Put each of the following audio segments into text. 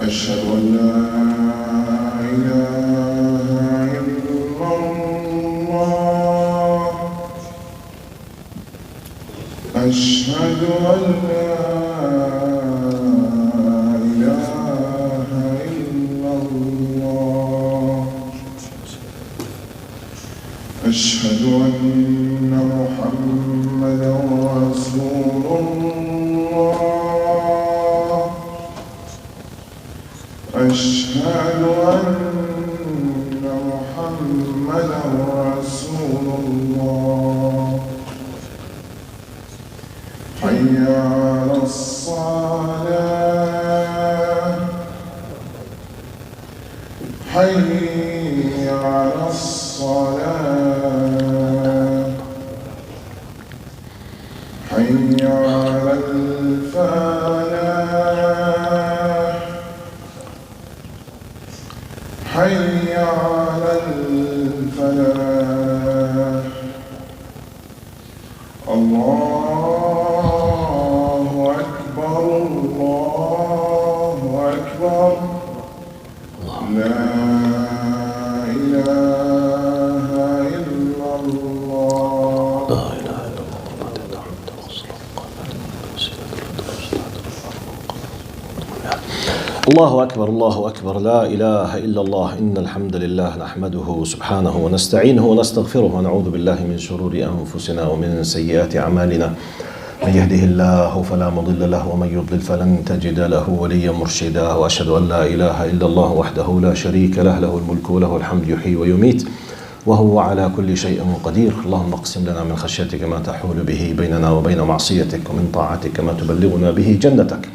أشهد أن لا إله إلا الله أشهد أن لا إله إلا الله أشهد أن محمدا رسول الله أشهد أن محمدا رسول الله حي على الصلاة حي على الصلاة حي على الفلاح حي على الفلاح الله أكبر الله أكبر لا إله إلا الله لا إله إلا الله الله أكبر الله أكبر لا إله إلا الله إن الحمد لله نحمده سبحانه ونستعينه ونستغفره ونعوذ بالله من شرور أنفسنا ومن سيئات أعمالنا من يهده الله فلا مضل له ومن يضلل فلن تجد له وليا مرشدا وأشهد أن لا إله إلا الله وحده لا شريك له له الملك وله الحمد يحيي ويميت وهو على كل شيء قدير اللهم اقسم لنا من خشيتك ما تحول به بيننا وبين معصيتك ومن طاعتك ما تبلغنا به جنتك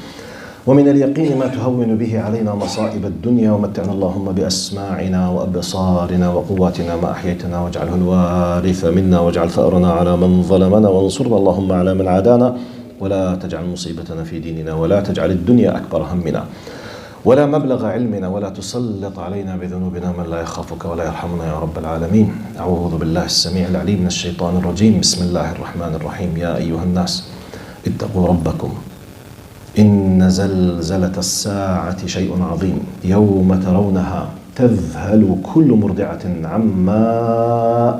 ومن اليقين ما تهون به علينا مصائب الدنيا ومتعنا اللهم بأسماعنا وأبصارنا وقواتنا ما أحييتنا واجعله الوارث منا واجعل ثأرنا على من ظلمنا وانصرنا اللهم على من عادانا ولا تجعل مصيبتنا في ديننا ولا تجعل الدنيا أكبر همنا ولا مبلغ علمنا ولا تسلط علينا بذنوبنا من لا يخافك ولا يرحمنا يا رب العالمين أعوذ بالله السميع العليم من الشيطان الرجيم بسم الله الرحمن الرحيم يا أيها الناس اتقوا ربكم إن زلزلة الساعة شيء عظيم يوم ترونها تذهل كل مرضعة عما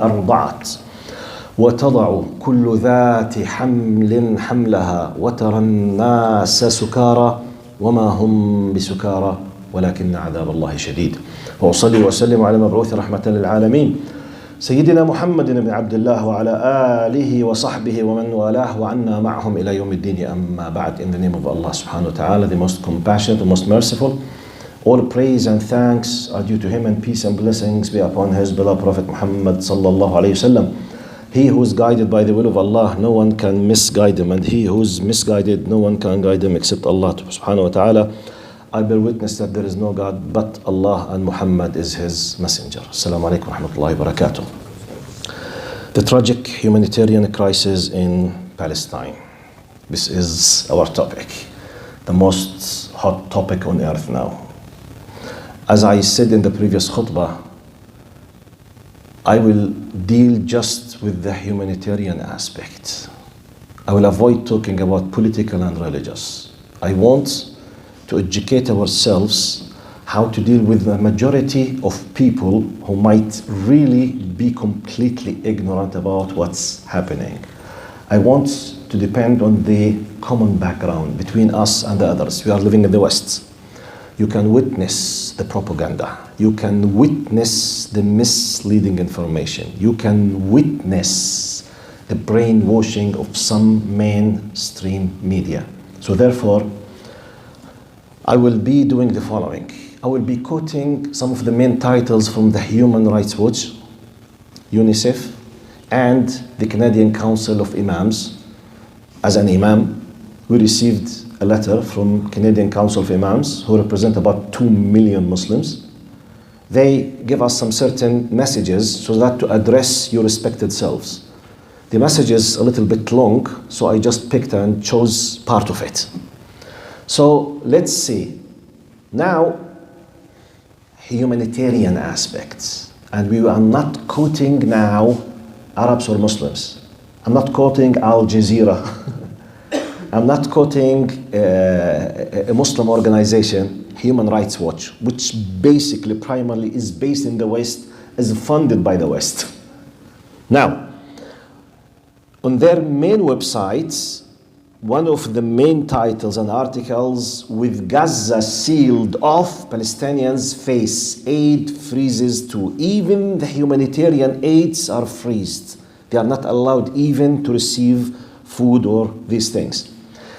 أرضعت وتضع كل ذات حمل حملها وترى الناس سكارى وما هم بسكارى ولكن عذاب الله شديد وأصلي وأسلم على المبعوث رحمة للعالمين سيدنا محمد بن عبد الله وعلى آله وصحبه ومن والاه وعنا معهم إلى يوم الدين أما بعد. In the name of Allah subhanahu wa ta'ala, the most compassionate, the most merciful, all praise and thanks are due to him and peace and blessings be upon his beloved Prophet Muhammad sallallahu alayhi wasallam. He who is guided by the will of Allah, no one can misguide him, and he who is misguided, no one can guide him except Allah subhanahu wa ta'ala. I bear witness that there is no God but Allah and Muhammad is his messenger. Assalamu alaikum wa rahmatullahi wa barakatuh. The tragic humanitarian crisis in Palestine. This is our topic, the most hot topic on earth now. As I said in the previous khutbah, I will deal just with the humanitarian aspect. I will avoid talking about political and religious. I want to educate ourselves how to deal with the majority of people who might really be completely ignorant about what's happening. I want to depend on the common background between us and the others. We are living in the West. You can witness the propaganda. You can witness the misleading information. You can witness the brainwashing of some mainstream media. So therefore, I will be doing the following. I will be quoting some of the main titles from the Human Rights Watch, UNICEF, and the Canadian Council of Imams. As an imam, we received a letter from Canadian Council of Imams, who represent about 2 million Muslims. They give us some certain messages so that to address your respected selves. The message is a little bit long, so I just picked and chose part of it. So let's see. Now, humanitarian aspects. And we are not quoting now Arabs or Muslims. I'm not quoting Al Jazeera. I'm not quoting a Muslim organization, Human Rights Watch, which basically primarily is based in the West, is funded by the West. Now, on their main websites, one of the main titles and articles, with Gaza sealed off, Palestinians face aid freezes too. Even the humanitarian aids are freezed. They are not allowed even to receive food or these things.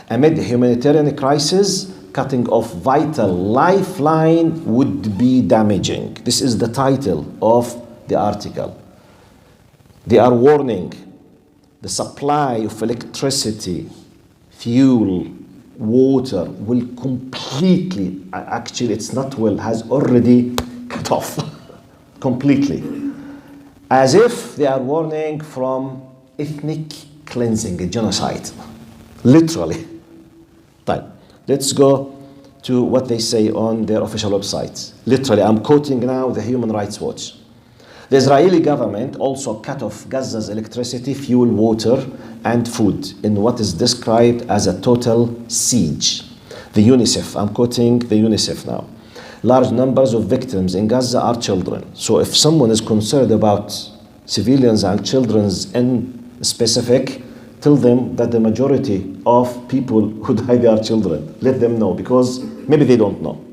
Amid the humanitarian crisis, cutting off vital lifeline would be damaging. This is the title of the article. They are warning the supply of electricity, fuel, water will completely, actually it's not will, has already cut off completely. As if they are warning from ethnic cleansing, a genocide, literally. Right. Let's go to what they say on their official websites. Literally, I'm quoting now the Human Rights Watch. The Israeli government also cut off Gaza's electricity, fuel, water, and food in what is described as a total siege. The UNICEF, I'm quoting the UNICEF now. Large numbers of victims in Gaza are children. So if someone is concerned about civilians and children in specific, tell them that the majority of people who die are children. Let them know, because maybe they don't know.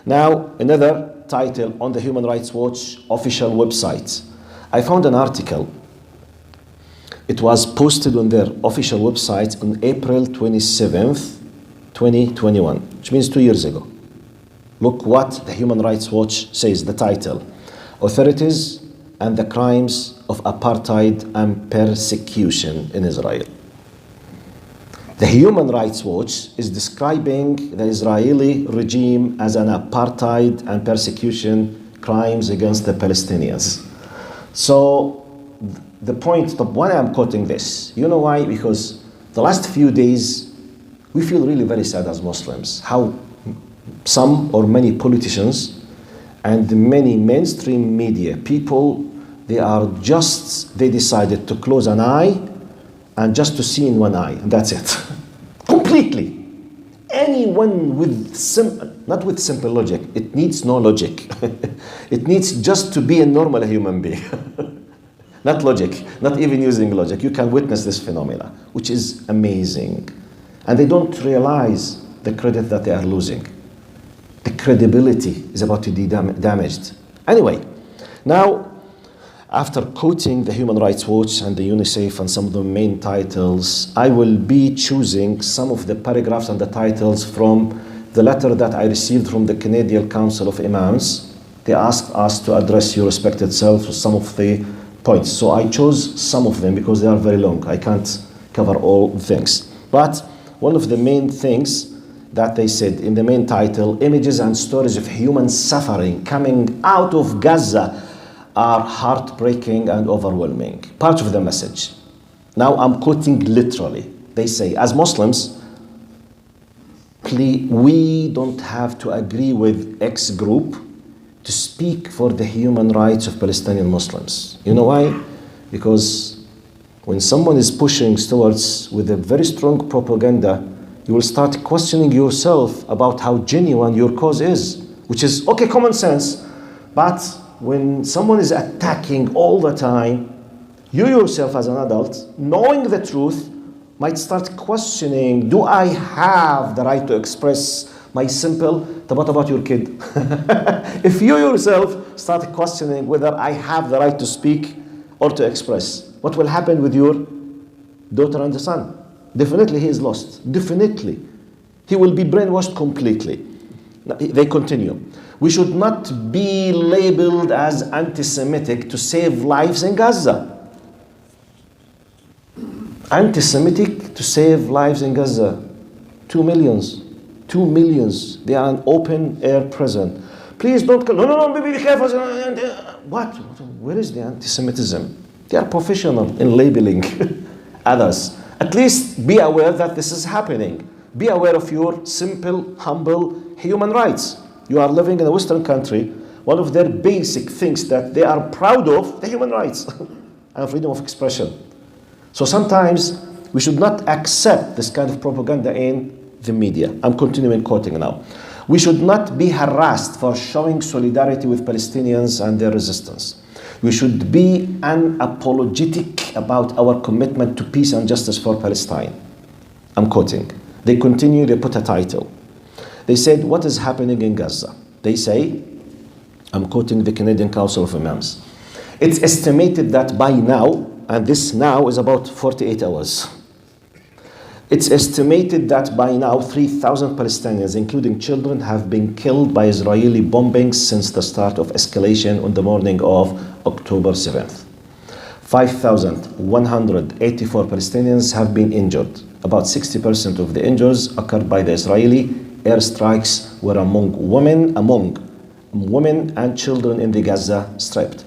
Now, another title on the Human Rights Watch official website. I found an article. It was posted on their official website on April 27th, 2021, which means 2 years ago. Look what the Human Rights Watch says, the title. Authorities and the crimes of apartheid and persecution in Israel. The Human Rights Watch is describing the Israeli regime as an apartheid and persecution crimes against the Palestinians. So the point of why I'm quoting this, you know why? Because the last few days, we feel really very sad as Muslims, how some or many politicians and many mainstream media people, they decided to close an eye and just to see in one eye, and that's it. Completely. Anyone with not with simple logic, it needs no logic. It needs just to be a normal human being. Not logic, not even using logic. You can witness this phenomena, which is amazing. And they don't realize the credit that they are losing. The credibility is about to be damaged. Anyway, now, after quoting the Human Rights Watch and the UNICEF and some of the main titles, I will be choosing some of the paragraphs and the titles from the letter that I received from the Canadian Council of Imams. They asked us to address your respected self with some of the points. So I chose some of them because they are very long. I can't cover all things. But one of the main things that they said in the main title, images and stories of human suffering coming out of Gaza are heartbreaking and overwhelming. Part of the message. Now I'm quoting literally. They say, as Muslims, we don't have to agree with X group to speak for the human rights of Palestinian Muslims. You know why? Because when someone is pushing towards with a very strong propaganda, you will start questioning yourself about how genuine your cause is, which is, okay, common sense, but when someone is attacking all the time, you yourself as an adult, knowing the truth, might start questioning, do I have the right to express my simple, what about your kid? If you yourself start questioning whether I have the right to speak or to express, what will happen with your daughter and the son? Definitely he is lost. Definitely. He will be brainwashed completely. They continue. We should not be labeled as anti-Semitic to save lives in Gaza. Anti-Semitic to save lives in Gaza. 2 millions. 2 millions. They are an open air prison. Please don't call. No, be careful. What? Where is the anti-Semitism? They are professional in labeling others. At least be aware that this is happening. Be aware of your simple, humble human rights. You are living in a Western country one of their basic things that they are proud of, the human rights and freedom of expression. So sometimes we should not accept this kind of propaganda in the media. I'm continuing quoting now. We should not be harassed for showing solidarity with Palestinians and their resistance. We should be unapologetic about our commitment to peace and justice for Palestine. I'm quoting. They continue, they put a title. They said, what is happening in Gaza? They say, I'm quoting the Canadian Council of Imams. It's estimated that by now, and this now is about 48 hours, it's estimated that by now 3,000 Palestinians, including children, have been killed by Israeli bombings since the start of escalation on the morning of October 7th. 5,184 Palestinians have been injured. About 60% of the injuries occurred by the Israeli airstrikes were among women and children in the Gaza Strip.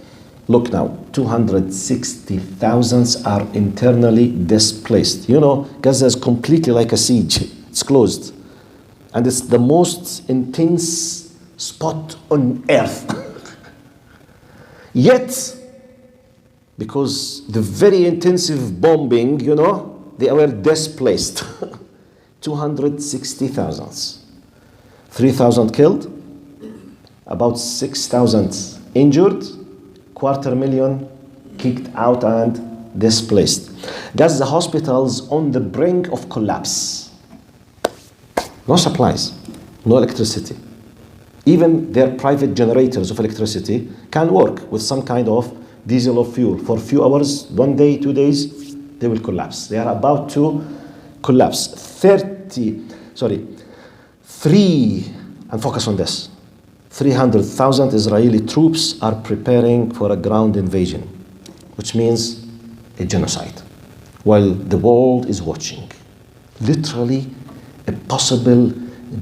Look now, 260,000 are internally displaced. You know, Gaza is completely like a siege. It's closed. And it's the most intense spot on earth. Yet, because the very intensive bombing, you know, they were displaced. 260,000. 3,000 killed, about 6,000 injured, 250,000 kicked out and displaced. Gaza hospitals on the brink of collapse. No supplies, no electricity. Even their private generators of electricity can work with some kind of diesel or fuel. For a few hours, 1 day, 2 days, they will collapse. They are about to collapse. 300,000 Israeli troops are preparing for a ground invasion, which means a genocide, while the world is watching. Literally, a possible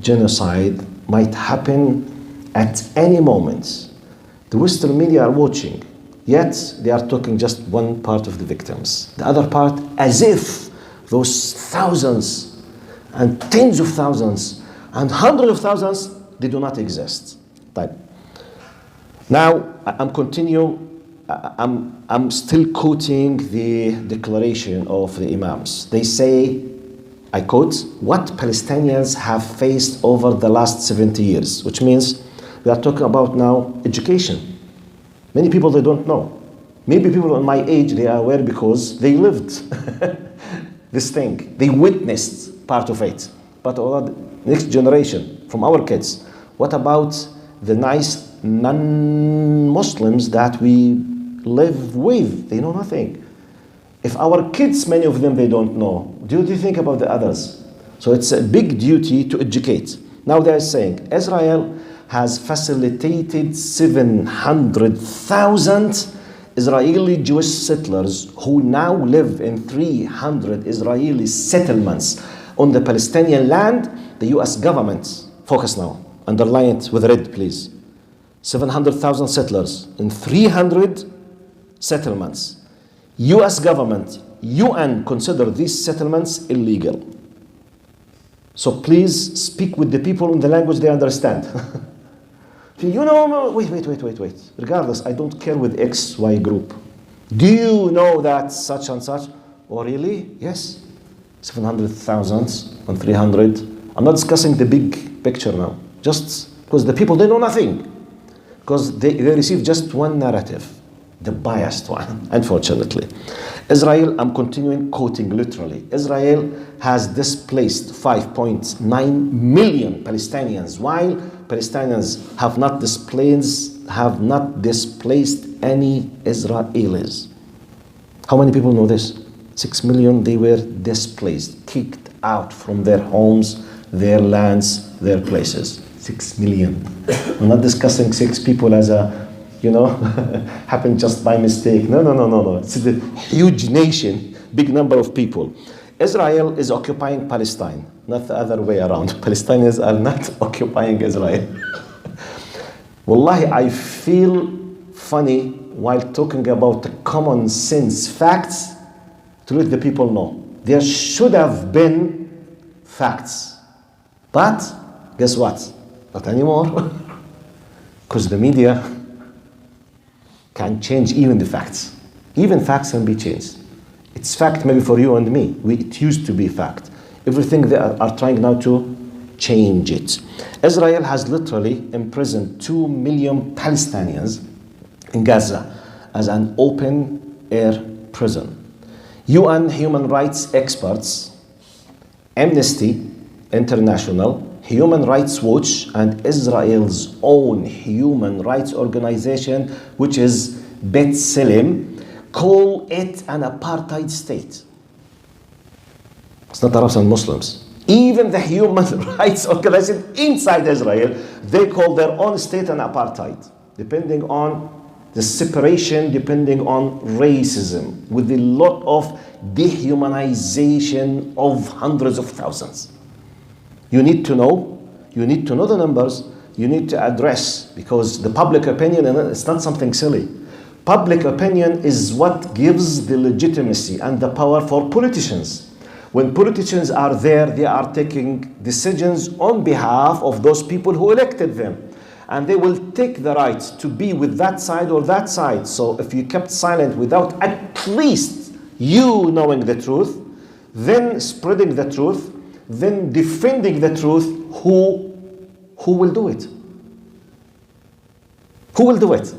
genocide might happen at any moment. The Western media are watching, yet they are talking just one part of the victims. The other part, as if those thousands and tens of thousands and hundreds of thousands, they do not exist. Right. Now, I'm still quoting the declaration of the Imams. They say, I quote, what Palestinians have faced over the last 70 years, which means we are talking about now education. Many people, they don't know. Maybe people in my age, they are aware because they lived this thing. They witnessed part of it. But the next generation, from our kids, what about the nice non-Muslims that we live with? They know nothing. If our kids, many of them, they don't know, do you think about the others? So it's a big duty to educate. Now they're saying Israel has facilitated 700,000 Israeli Jewish settlers who now live in 300 Israeli settlements on the Palestinian land. The US government, focus now, underline it with red, please. 700,000 settlers in 300 settlements. US government, UN consider these settlements illegal. So please speak with the people in the language they understand. You know, wait. Regardless, I don't care with X, Y group. Do you know that such and such? Oh, really? Yes. 700,000 and 300. I'm not discussing the big picture now. Just because the people, they know nothing. Because they receive just one narrative, the biased one, unfortunately. Israel, I'm continuing quoting literally. Israel has displaced 5.9 million Palestinians, while Palestinians have not displaced any Israelis. How many people know this? 6 million, they were displaced, kicked out from their homes, their lands, their places. 6 million. I'm not discussing 6 people as a, happened just by mistake. No. It's a huge nation, big number of people. Israel is occupying Palestine, not the other way around. Palestinians are not occupying Israel. Wallahi, I feel funny while talking about the common sense facts to let the people know. There should have been facts. But guess what? Not anymore. Because the media can change even the facts. Even facts can be changed. It's fact maybe for you and me. It used to be fact. Everything they are trying now to change it. Israel has literally imprisoned 2 million Palestinians in Gaza as an open-air prison. UN human rights experts, Amnesty International, Human Rights Watch, and Israel's own human rights organization, which is B'Tselem, call it an apartheid state. It's not Arabs and Muslims. Even the human rights organization inside Israel, they call their own state an apartheid, depending on the separation, depending on racism, with a lot of dehumanization of hundreds of thousands. You need to know the numbers, you need to address, because the public opinion, and it's not something silly. Public opinion is what gives the legitimacy and the power for politicians. When politicians are there, they are taking decisions on behalf of those people who elected them. And they will take the right to be with that side or that side. So if you kept silent without at least you knowing the truth, then spreading the truth, then defending the truth, who will do it? Who will do it?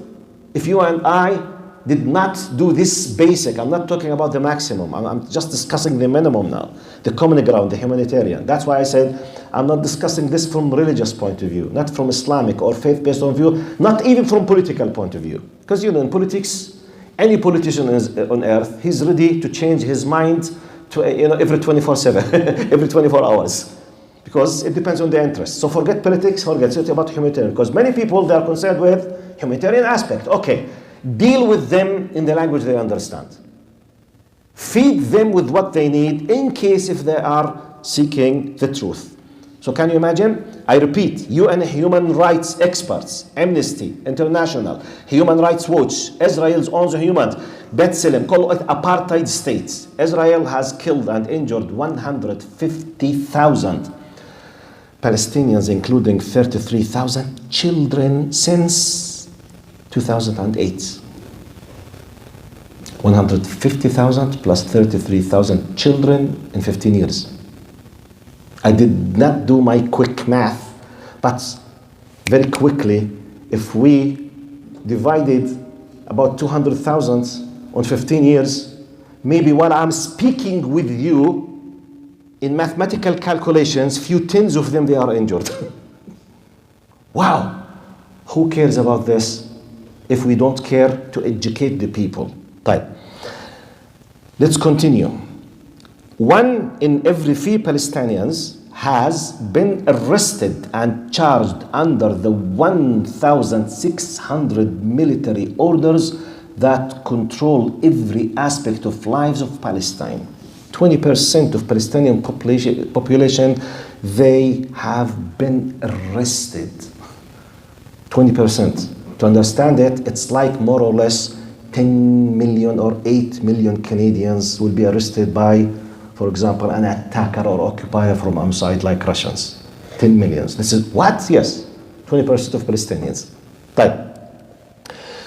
If you and I did not do this basic, I'm not talking about the maximum, I'm just discussing the minimum now, the common ground, the humanitarian. That's why I said I'm not discussing this from religious point of view, not from Islamic or faith-based point of view, not even from political point of view. Because in politics, any politician on earth, he's ready to change his mind to every 24/7, every 24 hours. Because it depends on the interest. So forget politics, forget it about humanitarian. Because many people, they are concerned with humanitarian aspect. Okay, deal with them in the language they understand. Feed them with what they need in case if they are seeking the truth. So can you imagine? I repeat, UN human rights experts, Amnesty International, Human Rights Watch, Israel's own human, B'Tselem, call it apartheid states. Israel has killed and injured 150,000 Palestinians, including 33,000 children since 2008. 150,000 plus 33,000 children in 15 years. I did not do my quick math, but very quickly, if we divided about 200,000 on 15 years, maybe while I'm speaking with you, in mathematical calculations, few tens of them, they are injured. Wow, who cares about this if we don't care to educate the people? Right. Let's continue. 1 in every 3 Palestinians has been arrested and charged under the 1,600 military orders that control every aspect of lives of Palestine. 20% of Palestinian population, they have been arrested. 20%. To understand it, it's like more or less 10 million or 8 million Canadians will be arrested by, for example, an attacker or occupier from outside like Russians. 10 millions. This is what? Yes, 20% of Palestinians. Right.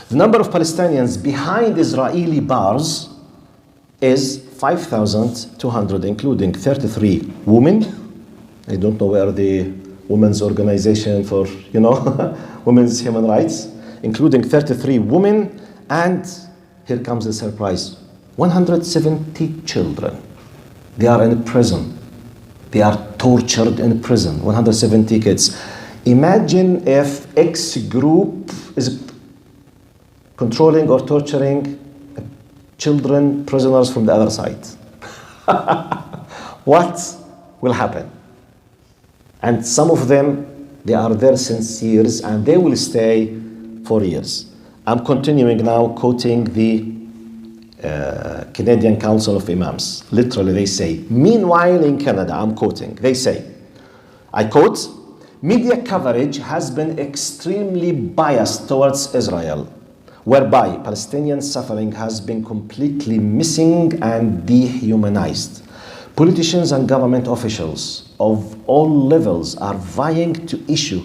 The number of Palestinians behind Israeli bars is 5,200, including 33 women. I don't know where the women's organization for, women's human rights, including 33 women, and here comes the surprise, 170 children. They are in prison. They are tortured in prison, 170 kids. Imagine if X group is controlling or torturing children, prisoners from the other side. What will happen? And some of them, they are there since years and they will stay for years. I'm continuing now quoting the Canadian Council of Imams. Literally they say, meanwhile in Canada, I'm quoting, they say, I quote, media coverage has been extremely biased towards Israel, whereby Palestinian suffering has been completely missing and dehumanized. Politicians and government officials of all levels are vying to issue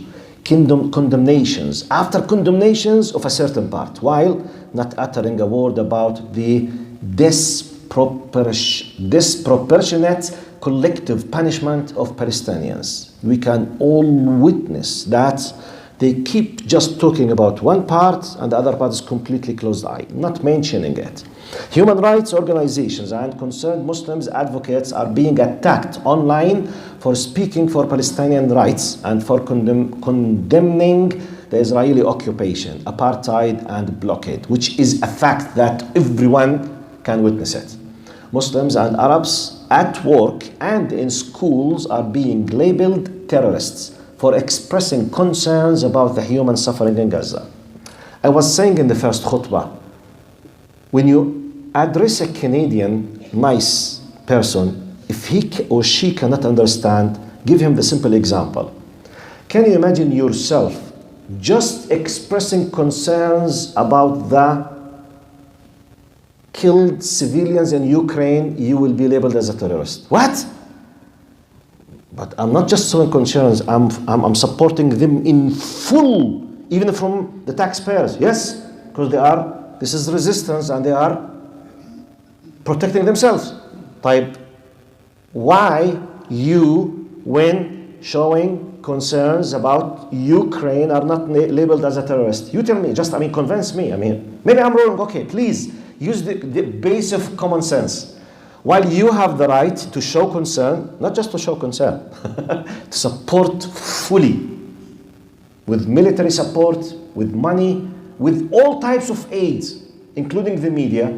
condemnations after condemnations of a certain part, while not uttering a word about the disproportionate collective punishment of Palestinians. We can all witness that they keep just talking about one part and the other part is completely closed eye, not mentioning it. Human rights organizations and concerned Muslims advocates are being attacked online for speaking for Palestinian rights and for condemning the Israeli occupation, apartheid and blockade, which is a fact that everyone can witness it. Muslims and Arabs at work and in schools are being labeled terrorists for expressing concerns about the human suffering in Gaza. I was saying in the first khutbah, when you address a Canadian nice person, if he or she cannot understand, give him the simple example. Can you imagine yourself just expressing concerns about the killed civilians in Ukraine, you will be labeled as a terrorist? What? But I'm not just showing concerns, I'm supporting them in full, even from the taxpayers. Yes, because this is resistance and they are protecting themselves. Type, why you, when showing concerns about Ukraine, are not labeled as a terrorist? You tell me, convince me. Maybe I'm wrong. Okay, please use the base of common sense. While you have the right to show concern, not just to show concern, to support fully with military support, with money, with all types of aids, including the media,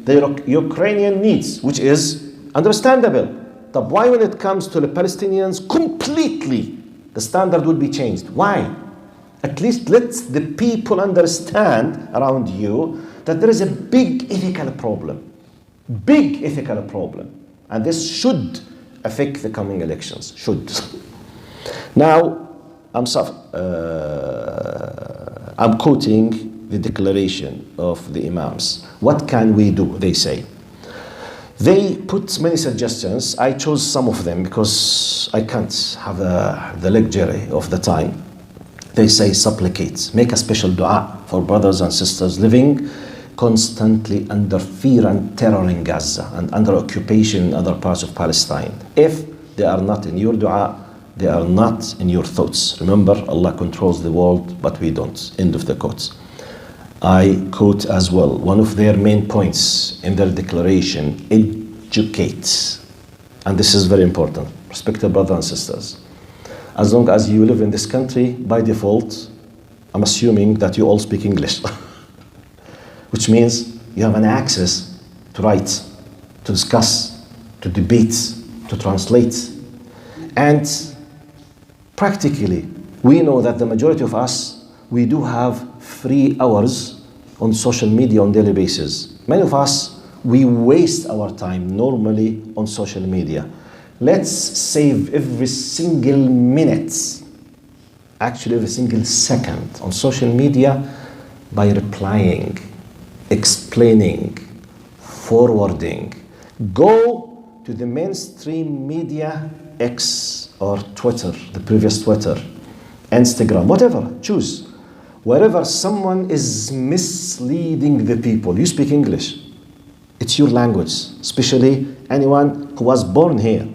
the Ukrainian needs, which is understandable. But why when it comes to the Palestinians, completely the standard would be changed? Why? At least let the people understand around you that there is a big ethical problem. Big ethical problem. And this should affect the coming elections. Should. Now, I'm quoting the declaration of the Imams. What can we do? They say. They put many suggestions. I chose some of them because I can't have the luxury of the time. They say supplicate, make a special dua for brothers and sisters living constantly under fear and terror in Gaza and under occupation in other parts of Palestine. If they are not in your dua, they are not in your thoughts. Remember, Allah controls the world, but we don't. End of the quote. I quote as well, one of their main points in their declaration, educate. And this is very important. Respected brothers and sisters. As long as you live in this country, by default, I'm assuming that you all speak English. Which means you have an access to write, to discuss, to debate, to translate. And practically, we know that the majority of us, we do have 3 hours on social media on a daily basis. Many of us, we waste our time normally on social media. Let's save every single minute, actually every single second on social media by replying, explaining, forwarding. Go to the mainstream media, X or Twitter, the previous Twitter, Instagram, whatever, choose. Wherever someone is misleading the people, you speak English. It's your language, especially anyone who was born here.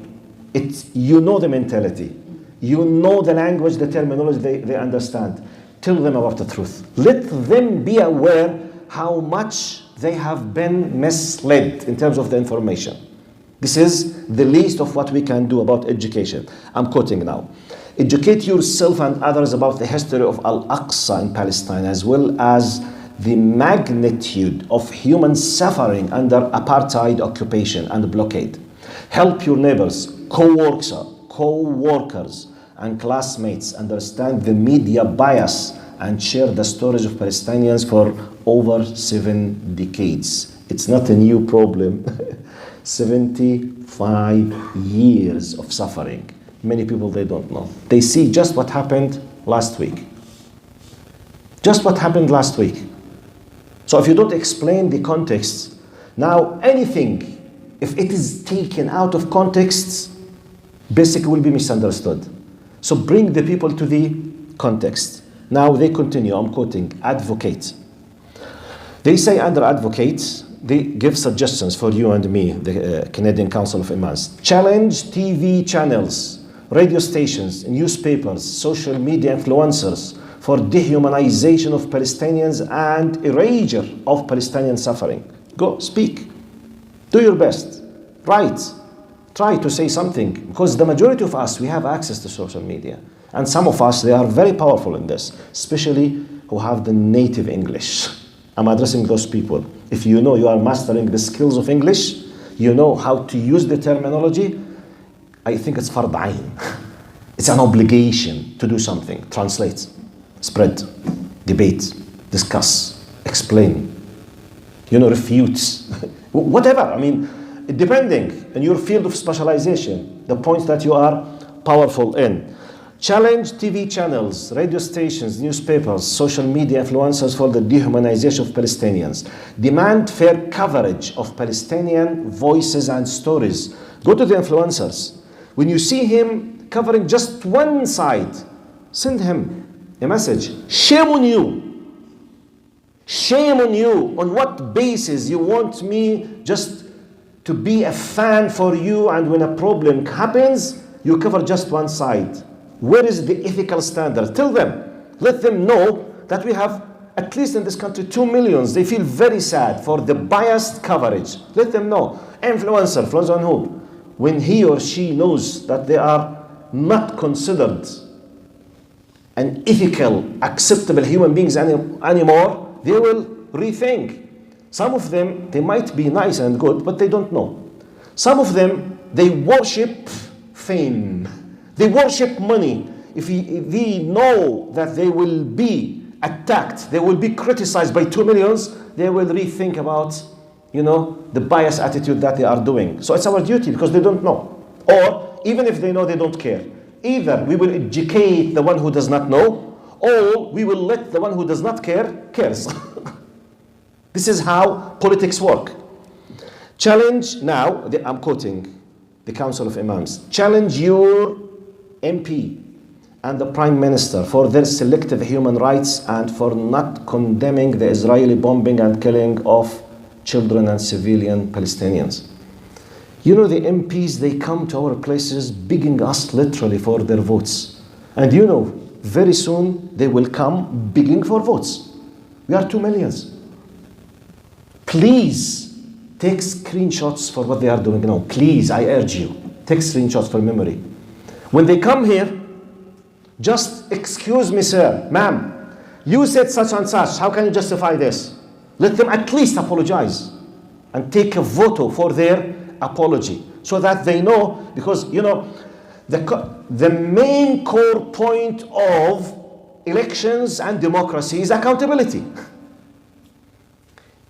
You know the mentality. You know the language, the terminology they understand. Tell them about the truth. Let them be aware how much they have been misled in terms of the information. This is the least of what we can do about education. I'm quoting now. Educate yourself and others about the history of Al-Aqsa in Palestine, as well as the magnitude of human suffering under apartheid occupation and blockade. Help your neighbors, co-workers, and classmates understand the media bias and share the stories of Palestinians for over 7 decades. It's not a new problem. 75 years of suffering. Many people, they don't know. They see just what happened last week. Just what happened last week. So if you don't explain the context, now anything, if it is taken out of context, basically will be misunderstood. So bring the people to the context. Now they continue, I'm quoting, advocate. They say under advocate, they give suggestions for you and me, the Canadian Council of Imams. Challenge TV channels, radio stations, newspapers, social media influencers for dehumanization of Palestinians and erasure of Palestinian suffering. Go, speak. Do your best. Write. Try to say something. Because the majority of us, we have access to social media. And some of us, they are very powerful in this, especially who have the native English. I'm addressing those people. If you know you are mastering the skills of English, you know how to use the terminology, I think it's fard ayn. It's an obligation to do something. Translate, spread, debate, discuss, explain, refute, whatever. I mean, depending on your field of specialization, the points that you are powerful in. Challenge TV channels, radio stations, newspapers, social media influencers for the dehumanization of Palestinians. Demand fair coverage of Palestinian voices and stories. Go to the influencers. When you see him covering just one side, send him a message. Shame on you. Shame on you. On what basis you want me just to be a fan for you, and when a problem happens, you cover just one side? Where is the ethical standard? Tell them. Let them know that we have, at least in this country, 2 million. They feel very sad for the biased coverage. Let them know. Influencer on who? When he or she knows that they are not considered an ethical, acceptable human beings anymore, they will rethink. Some of them, they might be nice and good, but they don't know. Some of them, they worship fame. They worship money. If they know that they will be attacked, they will be criticized by 2 millions, they will rethink about, the biased attitude that they are doing. So it's our duty, because they don't know. Or even if they know, they don't care. Either we will educate the one who does not know, or we will let the one who does not care cares. This is how politics work. Challenge now, I'm quoting the Council of Imams. Challenge your MP and the Prime Minister for their selective human rights and for not condemning the Israeli bombing and killing of children and civilian Palestinians. The MPs, they come to our places begging us literally for their votes. And very soon they will come begging for votes. We are 2 millions. Please take screenshots for what they are doing now. Please, I urge you, take screenshots for memory. When they come here, just excuse me, sir, ma'am, you said such and such. How can you justify this? Let them at least apologize and take a vote for their apology so that they know, because, the main core point of elections and democracy is accountability.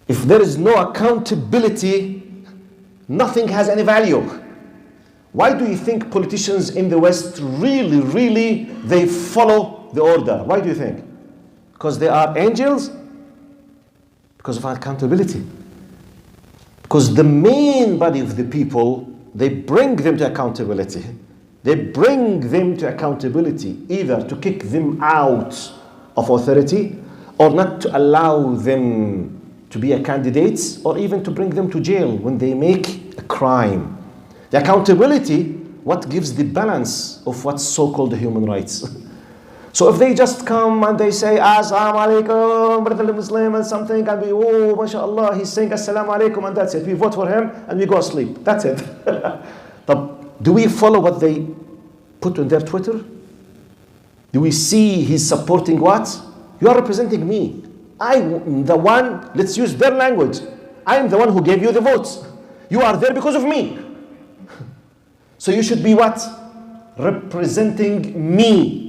If there is no accountability, nothing has any value. Why do you think politicians in the West really, they follow the order? Why do you think? Because they are angels? Because of accountability. Because the main body of the people, they bring them to accountability. They bring them to accountability, either to kick them out of authority, or not to allow them to be a candidate, or even to bring them to jail when they make a crime. The accountability, what gives the balance of what's so-called human rights. So if they just come and they say, Assalamu alaikum, brother Muslim, and something, and we, oh, mashallah, he's saying Assalamu alaikum, and that's it. We vote for him, and we go asleep. That's it. But do we follow what they put on their Twitter? Do we see he's supporting what? You are representing me. I'm the one, let's use their language. I'm the one who gave you the votes. You are there because of me. So you should be what? Representing me.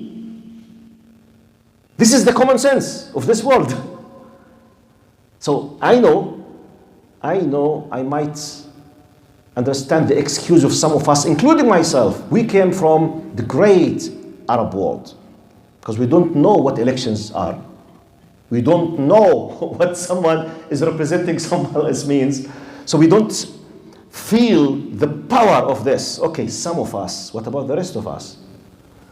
This is the common sense of this world. So I know I might understand the excuse of some of us, including myself. We came from the great Arab world because we don't know what elections are. We don't know what someone is representing someone else means. So we don't feel the power of this. Okay, some of us. What about the rest of us?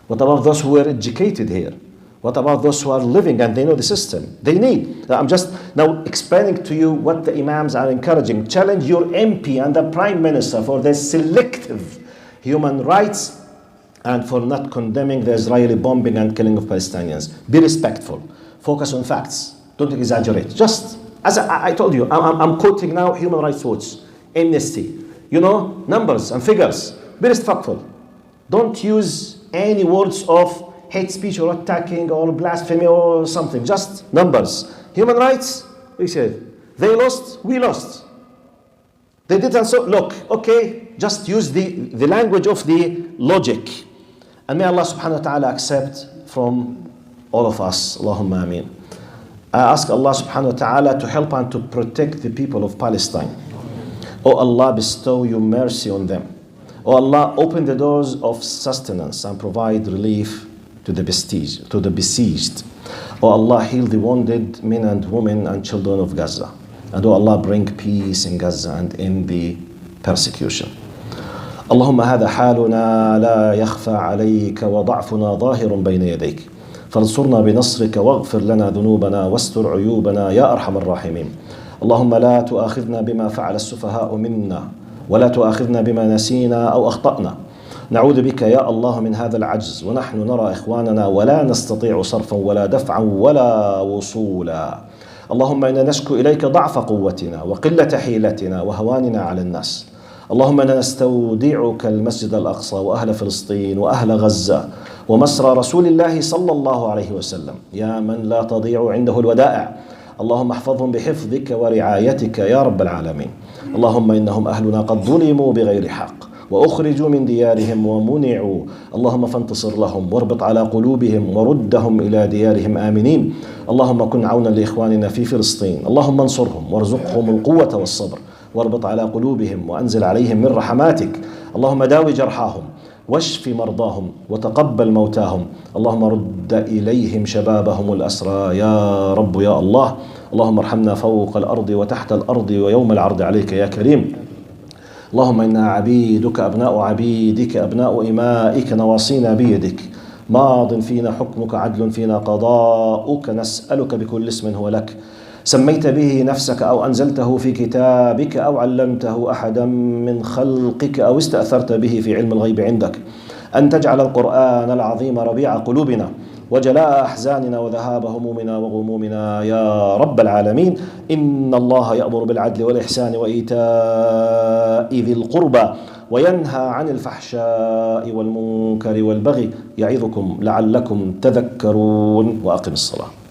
What about those who were educated here? What about those who are living and they know the system? They need. I'm just now explaining to you what the imams are encouraging. Challenge your MP and the Prime Minister for their selective human rights and for not condemning the Israeli bombing and killing of Palestinians. Be respectful. Focus on facts. Don't exaggerate. Just as I told you, I'm quoting now Human Rights Watch, Amnesty. You know, numbers and figures. Be respectful. Don't use any words of hate speech or attacking or blasphemy or something. Just numbers. Human rights, we said, they lost, we lost. They didn't, so look, okay, just use the language of the logic. And may Allah subhanahu wa ta'ala accept from all of us. Allahumma ameen. I ask Allah subhanahu wa ta'ala to help and to protect the people of Palestine. Oh Allah, bestow your mercy on them. Oh Allah, open the doors of sustenance and provide relief to the besieged. Oh Allah, heal the wounded men and women and children of Gaza. And oh Allah, bring peace in Gaza and in the persecution. اللهم هذا حالنا لا يخفى عليك وضعفنا ظاهر بين يديك فانصرنا بنصرك واغفر لنا ذنوبنا واستر عيوبنا يا أرحم الراحمين. اللهم لا تؤاخذنا بما فعل السفهاء منا ولا تؤاخذنا بما نسينا أو أخطأنا. نعوذ بك يا الله من هذا العجز ونحن نرى إخواننا ولا نستطيع صرفا ولا دفعا ولا وصولا. اللهم إنا نشكو إليك ضعف قوتنا وقلة حيلتنا وهواننا على الناس. اللهم إنا نستودعك المسجد الأقصى وأهل فلسطين وأهل غزة ومسرى رسول الله صلى الله عليه وسلم يا من لا تضيع عنده الودائع. اللهم احفظهم بحفظك ورعايتك يا رب العالمين. اللهم إنهم أهلنا قد ظلموا بغير حق وأخرجوا من ديارهم ومنعوا. اللهم فانتصر لهم واربط على قلوبهم وردهم إلى ديارهم آمنين. اللهم كن عونا لإخواننا في فلسطين. اللهم انصرهم وارزقهم القوة والصبر واربط على قلوبهم وأنزل عليهم من رحماتك. اللهم داوي جرحاهم واشف مرضاهم وتقبل موتاهم. اللهم رد إليهم شبابهم الأسرى يا رب يا الله. اللهم ارحمنا فوق الأرض وتحت الأرض ويوم العرض عليك يا كريم. اللهم إنا عبيدك أبناء عبيدك أبناء إمائك نواصينا بيدك ماض فينا حكمك عدل فينا قضاؤك. نسألك بكل اسم هو لك سميت به نفسك أو أنزلته في كتابك أو علمته أحدا من خلقك أو استأثرت به في علم الغيب عندك أن تجعل القرآن العظيم ربيع قلوبنا وجلاء أحزاننا وذهاب همومنا وغمومنا يا رب العالمين. إن الله يأمر بالعدل والإحسان وإيتاء ذي القربى وينهى عن الفحشاء والمنكر والبغي يعظكم لعلكم تذكرون. وأقم الصلاة.